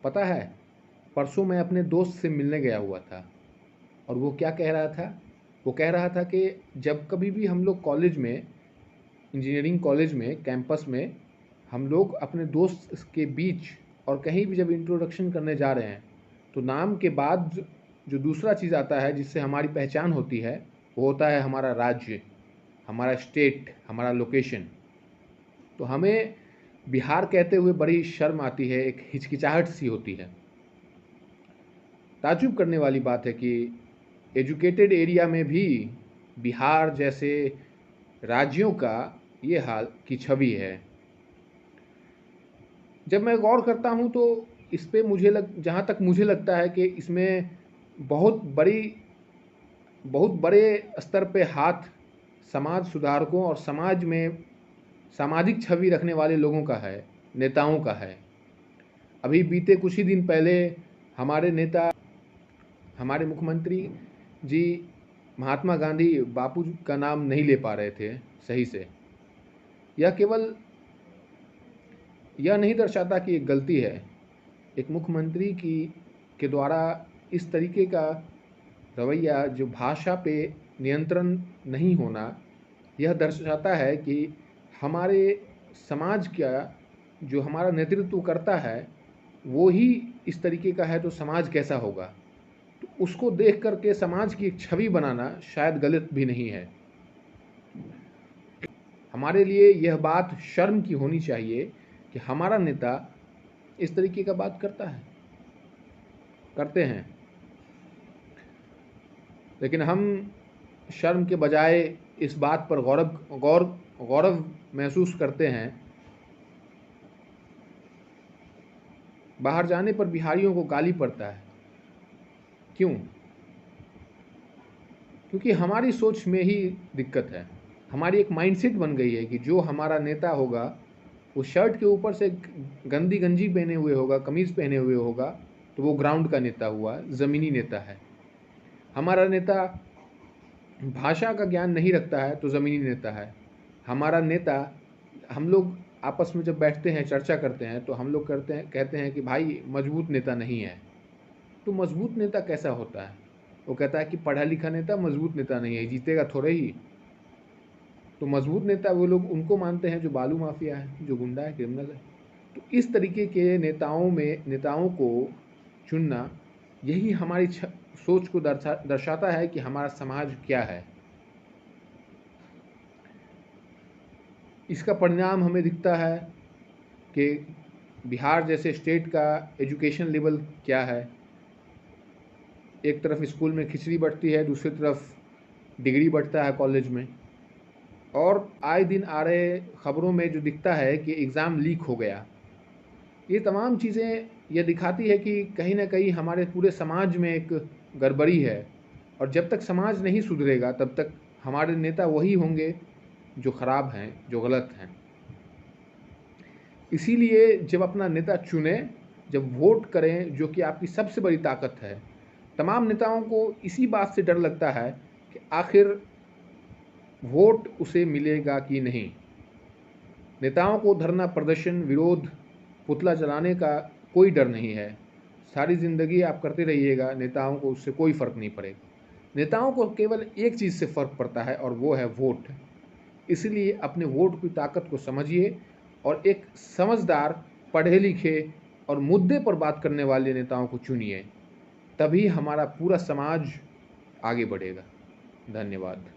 पता है, परसों मैं अपने दोस्त से मिलने गया हुआ था और वो क्या कह रहा था? वो कह रहा था कि जब कभी भी हम लोग कॉलेज में, इंजीनियरिंग कॉलेज में, कैंपस में, हम लोग अपने दोस्त के बीच और कहीं भी जब इंट्रोडक्शन करने जा रहे हैं, तो नाम के बाद जो दूसरा चीज़ आता है जिससे हमारी पहचान होती है, वो होता है हमारा राज्य, हमारा स्टेट, हमारा लोकेशन। तो हमें बिहार कहते हुए बड़ी शर्म आती है, एक हिचकिचाहट सी होती है। ताज्जुब करने वाली बात है कि एजुकेटेड एरिया में भी बिहार जैसे राज्यों का ये हाल की छवि है। जब मैं गौर करता हूँ तो इस पे जहाँ तक मुझे लगता है कि इसमें बहुत बहुत बड़े स्तर पे हाथ समाज सुधारकों और समाज में सामाजिक छवि रखने वाले लोगों का है, नेताओं का है। अभी बीते कुछ ही दिन पहले हमारे नेता, हमारे मुख्यमंत्री जी महात्मा गांधी बापू का नाम नहीं ले पा रहे थे सही से। यह केवल यह नहीं दर्शाता कि एक गलती है। एक मुख्यमंत्री की के द्वारा इस तरीके का रवैया, जो भाषा पे नियंत्रण नहीं होना, यह दर्शाता है कि हमारे समाज का जो हमारा नेतृत्व करता है वो ही इस तरीके का है तो समाज कैसा होगा। तो उसको देख करके समाज की एक छवि बनाना शायद गलत भी नहीं है। हमारे लिए यह बात शर्म की होनी चाहिए कि हमारा नेता इस तरीके का बात करते हैं, लेकिन हम शर्म के बजाय इस बात पर गौरव महसूस करते हैं। बाहर जाने पर बिहारियों को गाली पड़ता है, क्यों? क्योंकि हमारी सोच में ही दिक्कत है। हमारी एक माइंडसेट बन गई है कि जो हमारा नेता होगा वो शर्ट के ऊपर से गंदी गंजी पहने हुए होगा, कमीज़ पहने हुए होगा, तो वो ग्राउंड का नेता हुआ, ज़मीनी नेता है। हमारा नेता भाषा का ज्ञान नहीं रखता है तो ज़मीनी नेता है। हमारा नेता, हम लोग आपस में जब बैठते हैं, चर्चा करते हैं, तो हम लोग कहते हैं कि भाई मजबूत नेता नहीं है। तो मजबूत नेता कैसा होता है? वो कहता है कि पढ़ा लिखा नेता मजबूत नेता नहीं है, जीतेगा थोड़े ही। तो मजबूत नेता वो लोग उनको मानते हैं जो बालू माफिया है, जो गुंडा है, क्रिमिनल है। तो इस तरीके के नेताओं को चुनना, यही हमारी सोच को दर्शाता है कि हमारा समाज क्या है। इसका परिणाम हमें दिखता है कि बिहार जैसे स्टेट का एजुकेशन लेवल क्या है। एक तरफ स्कूल में खिचड़ी बंटती है, दूसरी तरफ डिग्री बंटता है कॉलेज में। और आए दिन आ रहे खबरों में जो दिखता है कि एग्ज़ाम लीक हो गया। ये तमाम चीज़ें ये दिखाती है कि कहीं ना कहीं हमारे पूरे समाज में एक गड़बड़ी है। और जब तक समाज नहीं सुधरेगा तब तक हमारे नेता वही होंगे जो ख़राब हैं, जो गलत हैं। इसीलिए जब अपना नेता चुने, जब वोट करें, जो कि आपकी सबसे बड़ी ताकत है। तमाम नेताओं को इसी बात से डर लगता है कि आखिर वोट उसे मिलेगा कि नहीं। नेताओं को धरना प्रदर्शन, विरोध, पुतला जलाने का कोई डर नहीं है। सारी ज़िंदगी आप करते रहिएगा, नेताओं को उससे कोई फ़र्क नहीं पड़ेगा। नेताओं को केवल एक चीज़ से फ़र्क पड़ता है और वो है वोट। इसलिए अपने वोट की ताकत को समझिए और एक समझदार, पढ़े लिखे और मुद्दे पर बात करने वाले नेताओं को चुनिए। तभी हमारा पूरा समाज आगे बढ़ेगा। धन्यवाद।